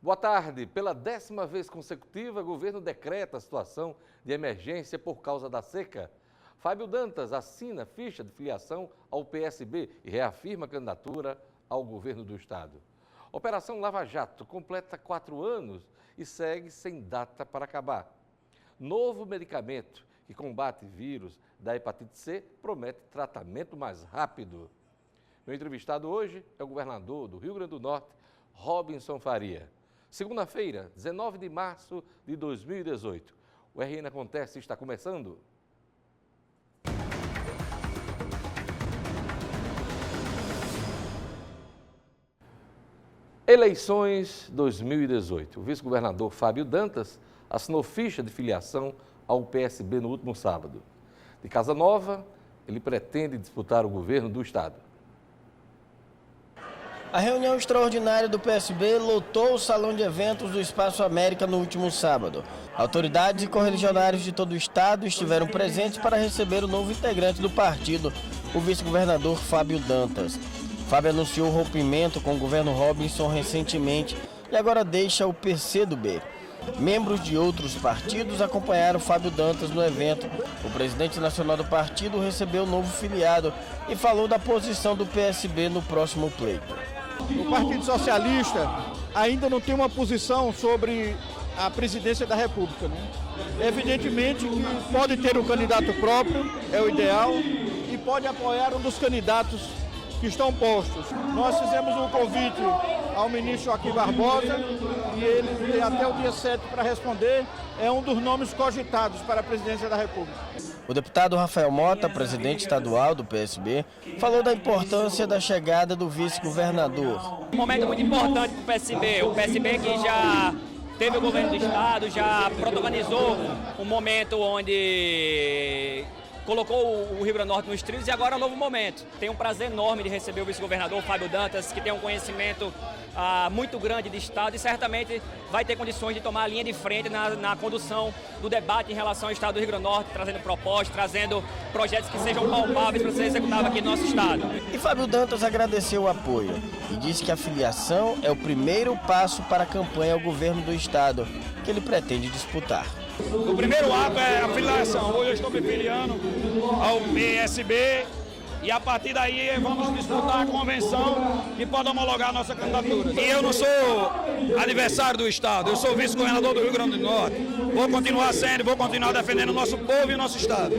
Boa tarde. Pela 10ª vez consecutiva, o governo decreta a situação de emergência por causa da seca. Fábio Dantas assina ficha de filiação ao PSB e reafirma a candidatura ao governo do estado. Operação Lava Jato completa 4 anos e segue sem data para acabar. Novo medicamento que combate vírus da hepatite C promete tratamento mais rápido. Meu entrevistado hoje é o governador do Rio Grande do Norte, Robinson Faria. Segunda-feira, 19 de março de 2018. O RN Acontece está começando. Eleições 2018. O vice-governador Fábio Dantas assinou ficha de filiação ao PSB no último sábado. De Casa Nova, ele pretende disputar o governo do estado. A reunião extraordinária do PSB lotou o salão de eventos do Espaço América no último sábado. Autoridades e correligionários de todo o estado estiveram presentes para receber o novo integrante do partido, o vice-governador Fábio Dantas. Fábio anunciou o rompimento com o governo Robinson recentemente e agora deixa o PCdoB. Membros de outros partidos acompanharam Fábio Dantas no evento. O presidente nacional do partido recebeu o novo filiado e falou da posição do PSB no próximo pleito. O Partido Socialista ainda não tem uma posição sobre a presidência da República, né? Evidentemente que pode ter um candidato próprio, é o ideal, e pode apoiar um dos candidatos que estão postos. Nós fizemos um convite ao ministro Joaquim Barbosa e ele tem até o dia 7 para responder. É um dos nomes cogitados para a presidência da República. O deputado Rafael Mota, presidente estadual do PSB, falou da importância da chegada do vice-governador. Um momento muito importante para o PSB que já teve o governo do estado, já protagonizou um momento onde colocou o Rio Grande do Norte nos trilhos e agora é um novo momento. Tenho um prazer enorme de receber o vice-governador Fábio Dantas, que tem um conhecimento muito grande de estado e certamente vai ter condições de tomar a linha de frente na condução do debate em relação ao estado do Rio Grande do Norte, trazendo propostas, trazendo projetos que sejam palpáveis para ser executados aqui no nosso estado. E Fábio Dantas agradeceu o apoio e disse que a filiação é o primeiro passo para a campanha ao governo do estado, que ele pretende disputar. O primeiro ato é a filiação. Hoje eu estou me filiando ao PSB e a partir daí vamos disputar a convenção que pode homologar a nossa candidatura. E eu não sou adversário do estado, eu sou vice-governador do Rio Grande do Norte. Vou continuar sendo, vou continuar defendendo o nosso povo e o nosso estado.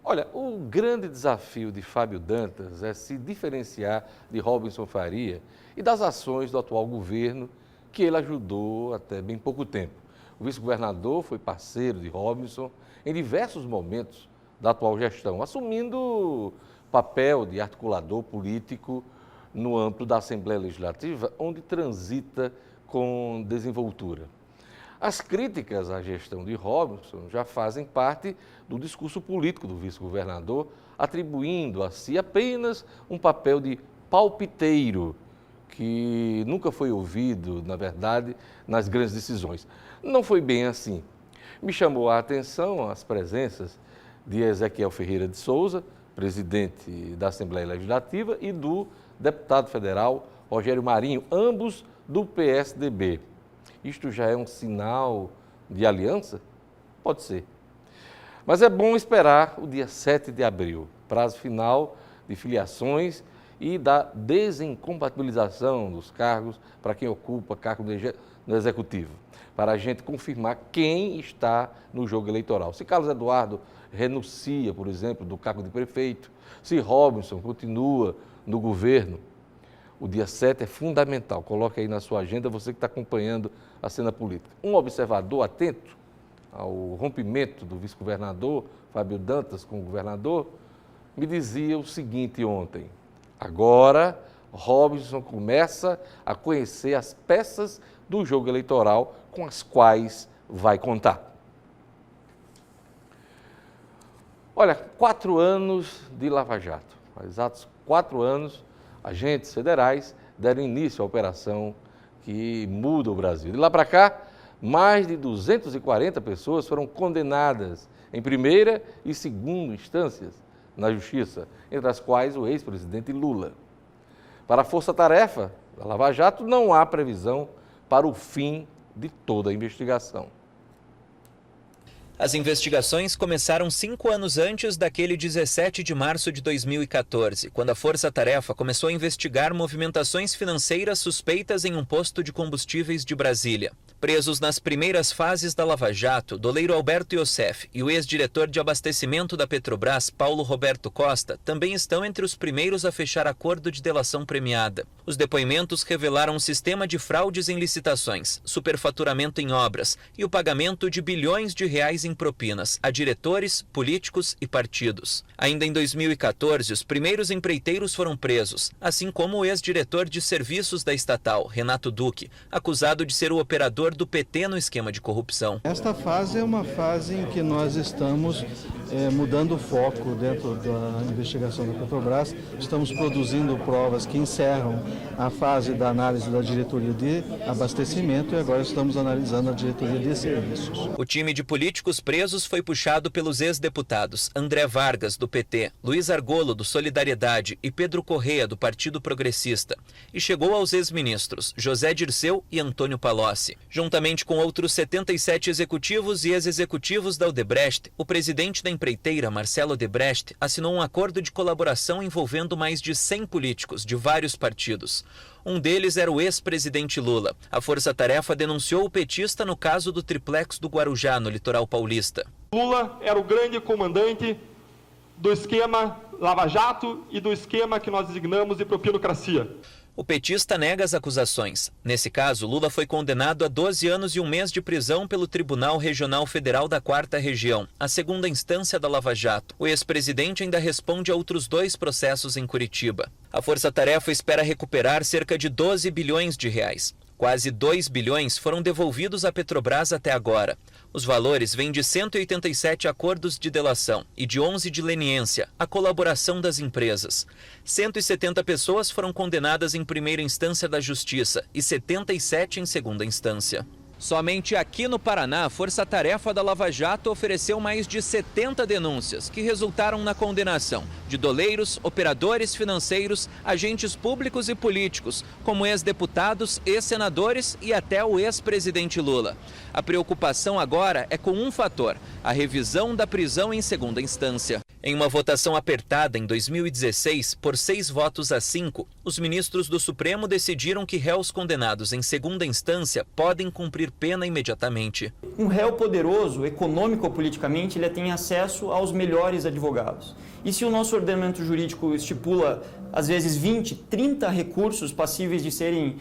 Olha, o grande desafio de Fábio Dantas é se diferenciar de Robinson Faria e das ações do atual governo que ele ajudou até bem pouco tempo. O vice-governador foi parceiro de Robinson em diversos momentos da atual gestão, assumindo papel de articulador político no âmbito da Assembleia Legislativa, onde transita com desenvoltura. As críticas à gestão de Robinson já fazem parte do discurso político do vice-governador, atribuindo a si apenas um papel de palpiteiro, que nunca foi ouvido, na verdade, nas grandes decisões. Não foi bem assim. Me chamou a atenção as presenças de Ezequiel Ferreira de Souza, presidente da Assembleia Legislativa, e do deputado federal Rogério Marinho, ambos do PSDB. Isto já é um sinal de aliança? Pode ser. Mas é bom esperar o dia 7 de abril, prazo final de filiações e da desincompatibilização dos cargos para quem ocupa cargo no Executivo, para a gente confirmar quem está no jogo eleitoral. Se Carlos Eduardo renuncia, por exemplo, do cargo de prefeito, se Robinson continua no governo, o dia 7 é fundamental. Coloque aí na sua agenda, você que está acompanhando a cena política. Um observador atento ao rompimento do vice-governador Fábio Dantas com o governador me dizia o seguinte ontem: agora Robinson começa a conhecer as peças do jogo eleitoral com as quais vai contar. Olha, 4 anos de Lava Jato, há exatos 4 anos, agentes federais deram início à operação que muda o Brasil. De lá para cá, mais de 240 pessoas foram condenadas em primeira e segunda instâncias na Justiça, entre as quais o ex-presidente Lula. Para a Força Tarefa da Lava Jato, não há previsão para o fim de toda a investigação. As investigações começaram 5 anos antes daquele 17 de março de 2014, quando a Força Tarefa começou a investigar movimentações financeiras suspeitas em um posto de combustíveis de Brasília. Presos nas primeiras fases da Lava Jato, doleiro Alberto Iosef e o ex-diretor de abastecimento da Petrobras, Paulo Roberto Costa, também estão entre os primeiros a fechar acordo de delação premiada. Os depoimentos revelaram um sistema de fraudes em licitações, superfaturamento em obras e o pagamento de bilhões de reais em propinas a diretores, políticos e partidos. Ainda em 2014, os primeiros empreiteiros foram presos, assim como o ex-diretor de serviços da estatal, Renato Duque, acusado de ser o operador do PT no esquema de corrupção. Esta fase é uma fase em que nós estamos mudando o foco dentro da investigação da Petrobras. Estamos produzindo provas que encerram a fase da análise da diretoria de abastecimento e agora estamos analisando a diretoria de serviços. O time de políticos presos foi puxado pelos ex-deputados André Vargas, do PT, Luiz Argolo, do Solidariedade e Pedro Correia, do Partido Progressista, e chegou aos ex-ministros José Dirceu e Antônio Palocci. Juntamente com outros 77 executivos e ex-executivos da Odebrecht, o presidente da empreiteira, Marcelo Odebrecht, assinou um acordo de colaboração envolvendo mais de 100 políticos de vários partidos. Um deles era o ex-presidente Lula. A Força Tarefa denunciou o petista no caso do triplex do Guarujá, no litoral paulista. Lula era o grande comandante do esquema Lava Jato e do esquema que nós designamos de propinocracia. O petista nega as acusações. Nesse caso, Lula foi condenado a 12 anos e 1 mês de prisão pelo Tribunal Regional Federal da 4ª Região, a segunda instância da Lava Jato. O ex-presidente ainda responde a outros 2 processos em Curitiba. A Força Tarefa espera recuperar cerca de 12 bilhões de reais. Quase 2 bilhões foram devolvidos à Petrobras até agora. Os valores vêm de 187 acordos de delação e de 11 de leniência, a colaboração das empresas. 170 pessoas foram condenadas em primeira instância da Justiça e 77 em segunda instância. Somente aqui no Paraná, a Força Tarefa da Lava Jato ofereceu mais de 70 denúncias, que resultaram na condenação de doleiros, operadores financeiros, agentes públicos e políticos, como ex-deputados, ex-senadores e até o ex-presidente Lula. A preocupação agora é com um fator: a revisão da prisão em segunda instância. Em uma votação apertada em 2016, por 6 votos a 5, os ministros do Supremo decidiram que réus condenados em segunda instância podem cumprir pena imediatamente. Um réu poderoso, econômico ou politicamente, ele tem acesso aos melhores advogados. E se o nosso ordenamento jurídico estipula, às vezes, 20, 30 recursos passíveis de serem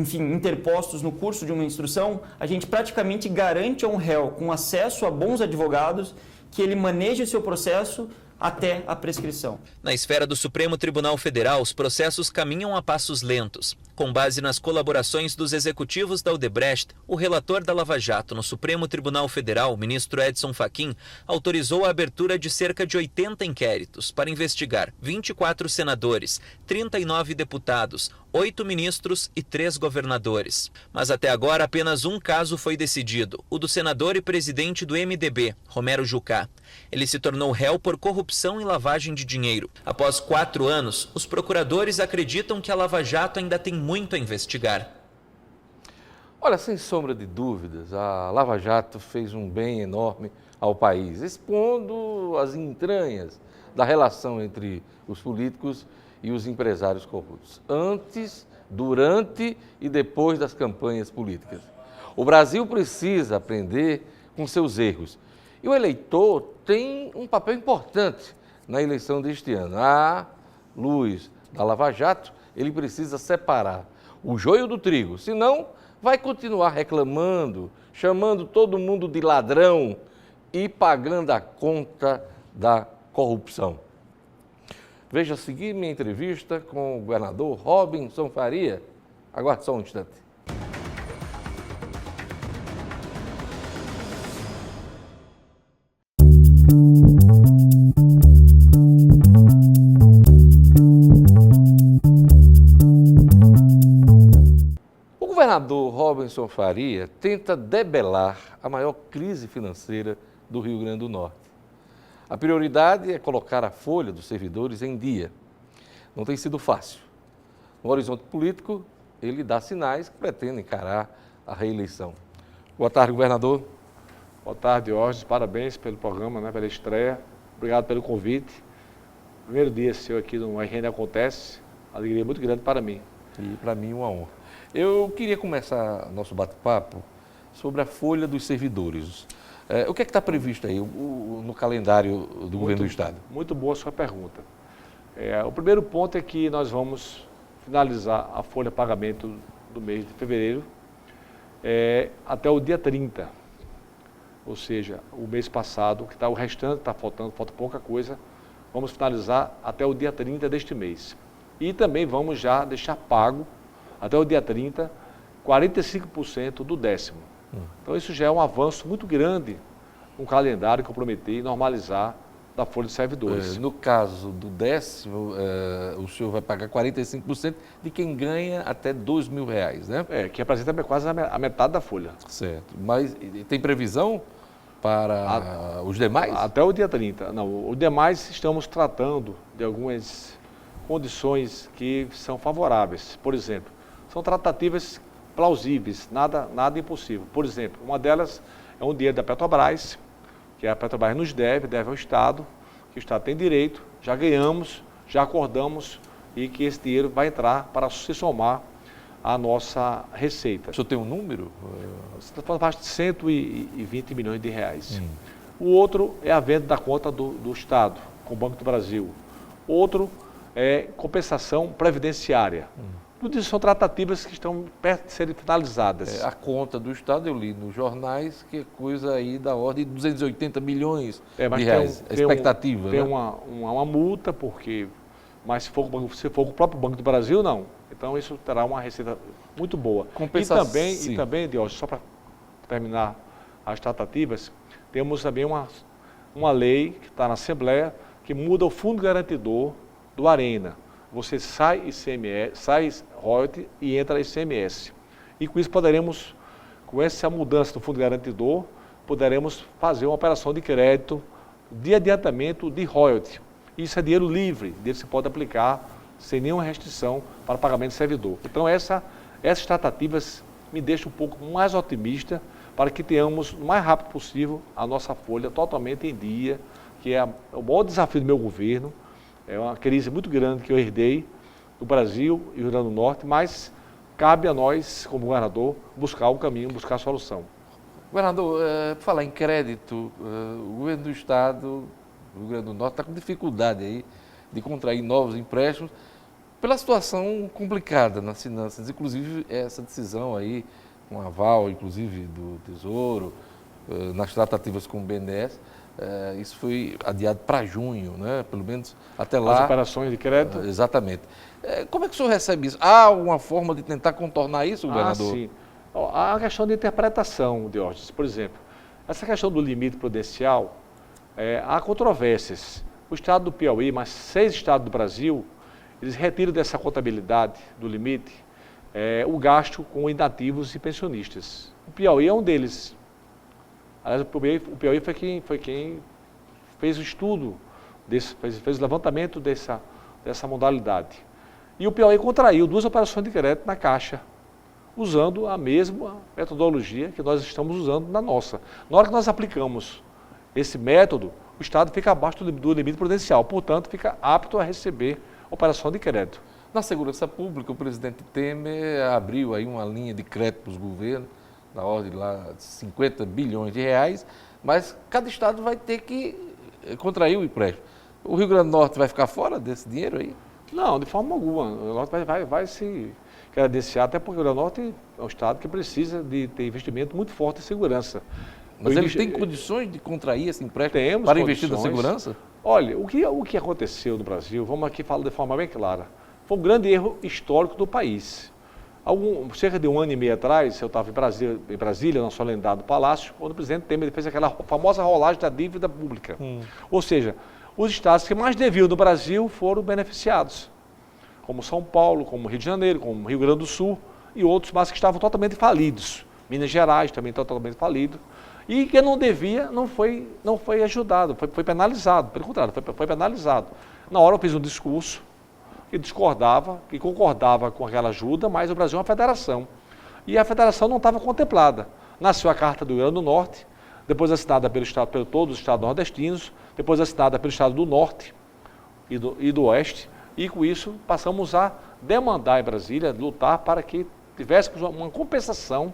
interpostos no curso de uma instrução, a gente praticamente garante a um réu com acesso a bons advogados que ele maneje o seu processo até a prescrição. Na esfera do Supremo Tribunal Federal, os processos caminham a passos lentos. Com base nas colaborações dos executivos da Odebrecht, o relator da Lava Jato no Supremo Tribunal Federal, o ministro Edson Fachin, autorizou a abertura de cerca de 80 inquéritos para investigar 24 senadores, 39 deputados, 8 ministros e 3 governadores. Mas até agora apenas um caso foi decidido, o do senador e presidente do MDB, Romero Jucá. Ele se tornou réu por corrupção e lavagem de dinheiro. Após 4 anos, os procuradores acreditam que a Lava Jato ainda tem muito a investigar. Olha, sem sombra de dúvidas, a Lava Jato fez um bem enorme ao país, expondo as entranhas da relação entre os políticos e os empresários corruptos, antes, durante e depois das campanhas políticas. O Brasil precisa aprender com seus erros e o eleitor tem um papel importante na eleição deste ano. À luz da Lava Jato, ele precisa separar o joio do trigo, senão vai continuar reclamando, chamando todo mundo de ladrão e pagando a conta da corrupção. Veja a seguir minha entrevista com o governador Robinson Faria. Aguarde só um instante. O governador Robinson Faria tenta debelar a maior crise financeira do Rio Grande do Norte. A prioridade é colocar a folha dos servidores em dia. Não tem sido fácil. No horizonte político, ele dá sinais que pretende encarar a reeleição. Boa tarde, governador. Boa tarde, Diógenes. Parabéns pelo programa, né, pela estreia. Obrigado pelo convite. Primeiro dia seu aqui no RN Acontece. Alegria muito grande para mim. E para mim uma honra. Eu queria começar nosso bate-papo sobre a folha dos servidores. O que é que está previsto aí no calendário do governo do Estado? Muito boa a sua pergunta. O primeiro ponto é que nós vamos finalizar a folha de pagamento do mês de fevereiro até o dia 30. Ou seja, o mês passado, que está o restante, falta pouca coisa, vamos finalizar até o dia 30 deste mês. E também vamos já deixar pago, até o dia 30, 45% do 10º. Então isso já é um avanço muito grande no calendário que eu prometi normalizar da folha de servidores. No caso do 10º, o senhor vai pagar 45% de quem ganha até R$2.000, né? Que representa quase a metade da folha. Certo. Mas tem previsão para os demais? Até o dia 30. Não, os demais estamos tratando de algumas condições que são favoráveis. Por exemplo, são tratativas plausíveis, nada impossível. Por exemplo, uma delas é um dinheiro da Petrobras, que a Petrobras nos deve ao Estado, que o Estado tem direito, já ganhamos, já acordamos e que esse dinheiro vai entrar para se somar à nossa receita. O senhor tem um número? Está falando de 120 milhões de reais. O outro é a venda da conta do Estado com o Banco do Brasil. Outro é compensação previdenciária. Tudo isso são tratativas que estão perto de serem finalizadas. A conta do Estado, eu li nos jornais, que é coisa aí da ordem de 280 milhões de reais. Expectativa, tem né? uma multa, mas se for com o próprio Banco do Brasil, não. Então isso terá uma receita muito boa. E também, Diógenes, só para terminar as tratativas, temos também uma lei que está na Assembleia que muda o fundo garantidor do Arena. Você sai ICMS, sai royalty e entra ICMS. E com isso com essa mudança do fundo garantidor, poderemos fazer uma operação de crédito de adiantamento de royalty. Isso é dinheiro livre, dinheiro que se pode aplicar sem nenhuma restrição para pagamento de servidor. Então essas tratativas me deixam um pouco mais otimista para que tenhamos o mais rápido possível a nossa folha totalmente em dia, que é o maior desafio do meu governo. É uma crise muito grande que eu herdei do Brasil e do Rio Grande do Norte, mas cabe a nós, como governador, buscar o caminho, buscar a solução. Governador, por falar em crédito, o governo do Estado, do Rio Grande do Norte, está com dificuldade aí de contrair novos empréstimos pela situação complicada nas finanças, inclusive essa decisão aí, com aval, inclusive, do Tesouro, nas tratativas com o BNDES, isso foi adiado para junho, né? Pelo menos até lá. As operações de crédito? Exatamente. Como é que o senhor recebe isso? Há alguma forma de tentar contornar isso, governador? Sim. Há a questão de interpretação, Diógenes. Por exemplo, essa questão do limite prudencial, há controvérsias. O estado do Piauí, mas 6 estados do Brasil, eles retiram dessa contabilidade do limite o gasto com inativos e pensionistas. O Piauí é um deles. Aliás, o Piauí foi quem fez o estudo, fez o levantamento dessa modalidade. E o Piauí contraiu 2 operações de crédito na Caixa, usando a mesma metodologia que nós estamos usando na nossa. Na hora que nós aplicamos esse método, o Estado fica abaixo do limite prudencial, portanto, fica apto a receber operação de crédito. Na segurança pública, o presidente Temer abriu aí uma linha de crédito para os governos, na ordem lá de 50 bilhões de reais, mas cada estado vai ter que contrair o empréstimo. O Rio Grande do Norte vai ficar fora desse dinheiro aí? Não, de forma alguma. O Rio Grande do Norte vai se credenciar, até porque o Rio Grande do Norte é um estado que precisa de ter investimento muito forte em segurança. Mas ele tem condições de contrair esse empréstimo para investir na segurança? Olha, o que aconteceu no Brasil, vamos aqui falar de forma bem clara, foi um grande erro histórico do país. Cerca de 1 ano e meio atrás, eu estava em Brasília, no solenidade do Palácio, onde o presidente Temer fez aquela famosa rolagem da dívida pública. Ou seja, os estados que mais deviam no Brasil foram beneficiados, como São Paulo, como Rio de Janeiro, como Rio Grande do Sul e outros, mas que estavam totalmente falidos. Minas Gerais também está totalmente falido. E quem não devia não foi ajudado, foi penalizado, pelo contrário, foi penalizado. Na hora eu fiz um discurso que discordava, que concordava com aquela ajuda, mas o Brasil é uma federação. E a federação não estava contemplada. Nasceu a Carta do Rio Grande do Norte, depois assinada por todos os estados nordestinos, depois assinada pelo estado do Norte e do Oeste, e com isso passamos a demandar em Brasília, lutar para que tivéssemos uma compensação,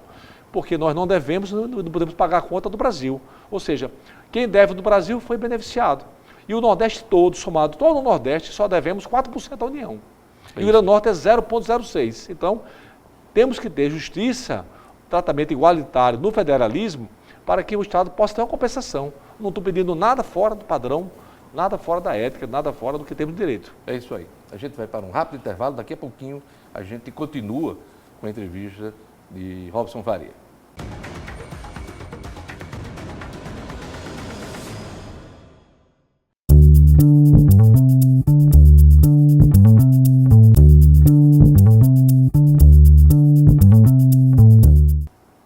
porque nós não devemos, não podemos pagar a conta do Brasil. Ou seja, quem deve do Brasil foi beneficiado. E o Nordeste todo, somado todo o Nordeste, só devemos 4% à União. E o Rio Grande do Norte é 0,06%. Então, temos que ter justiça, tratamento igualitário no federalismo, para que o Estado possa ter uma compensação. Não estou pedindo nada fora do padrão, nada fora da ética, nada fora do que temos direito. É isso aí. A gente vai para um rápido intervalo, daqui a pouquinho a gente continua com a entrevista de Robson Faria.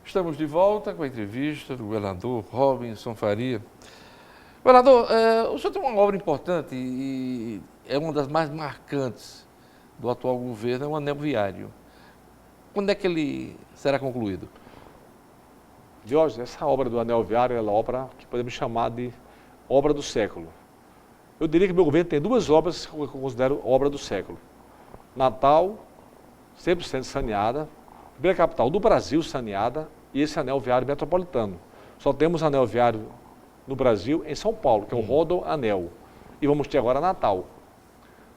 Estamos de volta com a entrevista do governador Robson Faria. Governador, o senhor tem uma obra importante e é uma das mais marcantes do atual governo, é o anel viário. Quando é que ele será concluído? Jorge, essa obra do anel viário é uma obra que podemos chamar de obra do século. Eu diria que meu governo tem duas obras que eu considero obra do século. Natal, 100% saneada, primeira capital do Brasil saneada, e esse anel viário metropolitano. Só temos anel viário no Brasil, em São Paulo, que é o Rodoanel. E vamos ter agora Natal.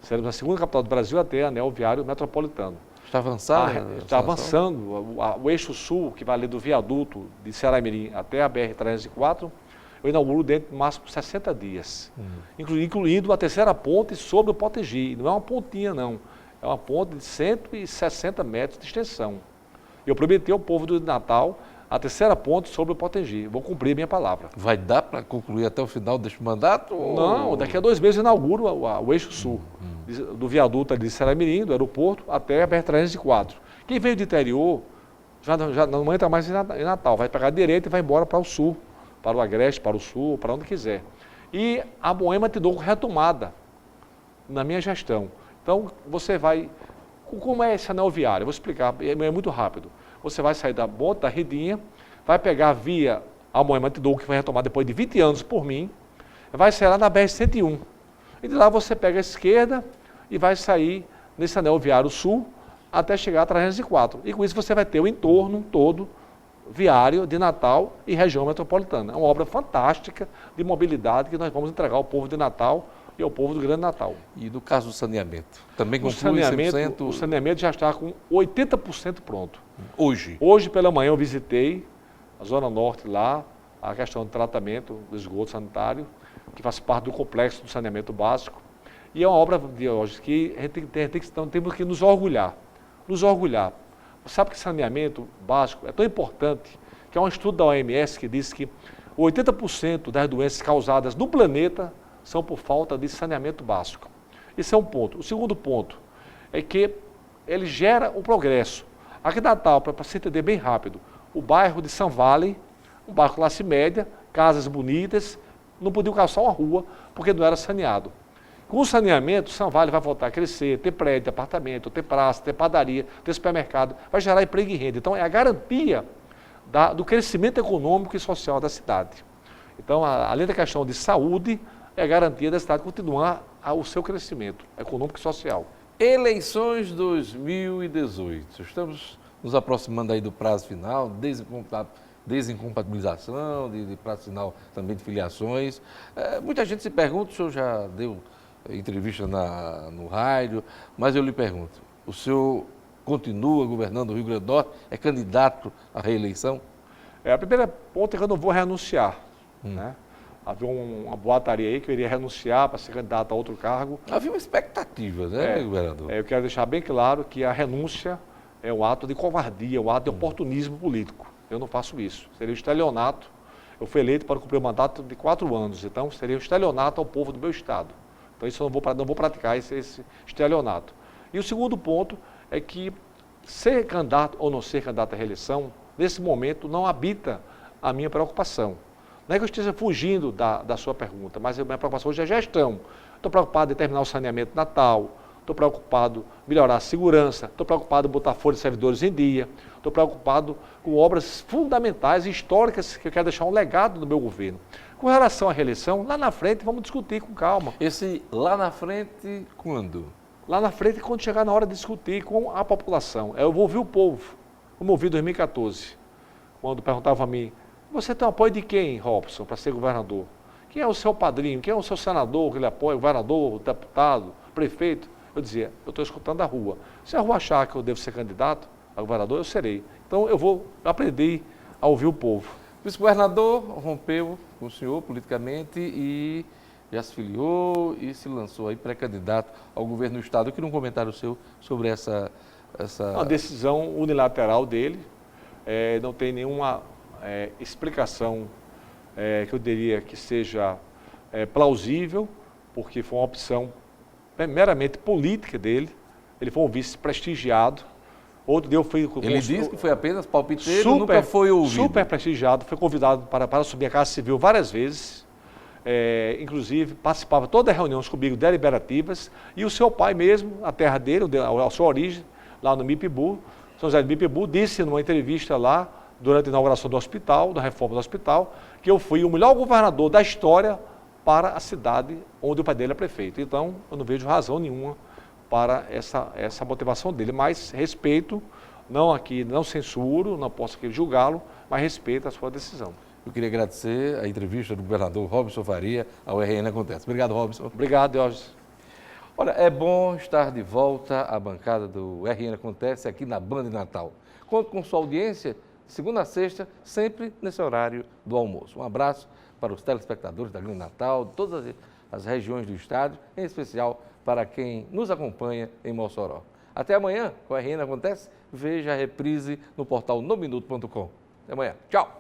Seremos a segunda capital do Brasil a ter anel viário metropolitano. Está avançado? Está avançando. O eixo sul, que vai ali do viaduto de Ceará-Mirim até a BR-304, eu inauguro dentro de máximo 60 dias. Incluindo a terceira ponte sobre o Potengi. Não é uma pontinha, não. É uma ponte de 160 metros de extensão. Eu prometi ao povo do Natal a terceira ponte sobre o Potengi. Vou cumprir a minha palavra. Vai dar para concluir até o final deste mandato? Não, daqui a 2 meses eu inauguro o eixo sul, do viaduto ali de Ceará-Mirim, do aeroporto, até a BR-304. Quem veio do interior já não entra mais em Natal, vai pegar direito e vai embora para o sul, para o Agreste, para o sul, para onde quiser. E a Moema te dou retomada na minha gestão. Então, você vai... Como é esse anel viário? Eu vou explicar, é muito rápido. Você vai sair da Ponte da Redinha, vai pegar a via Moema Antidou, que foi retomada depois de 20 anos por mim, vai sair lá na BR-101. E de lá você pega a esquerda e vai sair nesse anel viário sul até chegar a 304. E com isso você vai ter o entorno todo viário de Natal e região metropolitana. É uma obra fantástica de mobilidade que nós vamos entregar ao povo de Natal e ao povo do Grande Natal. E no caso do saneamento? Também conclui 100%? O saneamento já está com 80% pronto. Hoje? Hoje pela manhã eu visitei a Zona Norte lá, a questão do tratamento do esgoto sanitário, que faz parte do complexo do saneamento básico. E é uma obra de hoje que a gente temos que nos orgulhar. Nos orgulhar. Sabe que saneamento básico é tão importante que há um estudo da OMS que diz que 80% das doenças causadas no planeta são por falta de saneamento básico. Esse é um ponto. O segundo ponto é que ele gera um progresso. Aqui em Natal, para se entender bem rápido, o bairro de São Vale, um bairro classe média, casas bonitas, não podiam calçar uma rua porque não era saneado. Com o saneamento, São Vale vai voltar a crescer, ter prédio, apartamento, ter praça, ter padaria, ter supermercado, vai gerar emprego e renda. Então, é a garantia do crescimento econômico e social da cidade. Então, além da questão de saúde, é a garantia da cidade continuar o seu crescimento econômico e social. Eleições 2018. Estamos nos aproximando aí do prazo final, desincompatibilização, de prazo final também de filiações. Muita gente se pergunta, o senhor já deu entrevista no rádio, mas eu lhe pergunto, o senhor continua governando o Rio Grande do Norte, é candidato à reeleição? A primeira ponto é que eu não vou renunciar, né? Havia uma boataria aí que eu iria renunciar para ser candidato a outro cargo. Havia uma expectativa, né, governador? Eu quero deixar bem claro que a renúncia é um ato de covardia, um ato de oportunismo político. Eu não faço isso. Seria um estelionato. Eu fui eleito para cumprir o mandato de 4 anos, então seria um estelionato ao povo do meu estado. Então isso eu não vou praticar esse estelionato. E o segundo ponto é que ser candidato ou não ser candidato à reeleição, nesse momento não habita a minha preocupação. Não é que eu esteja fugindo da sua pergunta, mas a minha preocupação hoje é gestão. Estou preocupado em terminar o saneamento Natal, estou preocupado em melhorar a segurança, estou preocupado em botar folha de servidores em dia, estou preocupado com obras fundamentais e históricas que eu quero deixar um legado do meu governo. Com relação à reeleição, lá na frente vamos discutir com calma. Esse lá na frente, quando? Lá na frente, quando chegar na hora de discutir com a população. Eu vou ouvir o povo, como ouvi em 2014, quando perguntava a mim, você tem o apoio de quem, Robson, para ser governador? Quem é o seu padrinho? Quem é o seu senador que ele apoia? Governador, deputado, prefeito? Eu dizia, eu estou escutando a rua. Se a rua achar que eu devo ser candidato a governador, eu serei. Então eu vou aprender a ouvir o povo. O vice-governador rompeu com o senhor politicamente e já se filiou e se lançou aí pré-candidato ao governo do Estado. Eu queria um comentário seu sobre essa... Uma decisão unilateral dele, não tem nenhuma explicação que eu diria que seja plausível, porque foi uma opção meramente política dele. Ele foi um vice prestigiado. Outro dia eu fui... Ele disse que foi apenas palpiteiro, nunca foi ouvido. Super prestigiado, foi convidado para assumir a Casa Civil várias vezes. Inclusive, participava de todas as reuniões comigo deliberativas. E o seu pai mesmo, a terra dele, a sua origem, lá no Mipibu, São José do Mipibu, disse numa entrevista lá, durante a inauguração do hospital, da reforma do hospital, que eu fui o melhor governador da história para a cidade onde o pai dele é prefeito. Então, eu não vejo razão nenhuma para essa motivação dele, mas respeito, não censuro, não posso aqui julgá-lo, mas respeito a sua decisão. Eu queria agradecer a entrevista do governador Robson Faria ao RN Acontece. Obrigado, Robson. Obrigado, Diógenes. Olha, é bom estar de volta à bancada do RN Acontece aqui na Band de Natal. Conto com sua audiência de segunda a sexta, sempre nesse horário do almoço. Um abraço para os telespectadores da Grande Natal, de todas as regiões do estado, em especial para quem nos acompanha em Mossoró. Até amanhã, com o RN Acontece, veja a reprise no portal nominuto.com. Até amanhã. Tchau!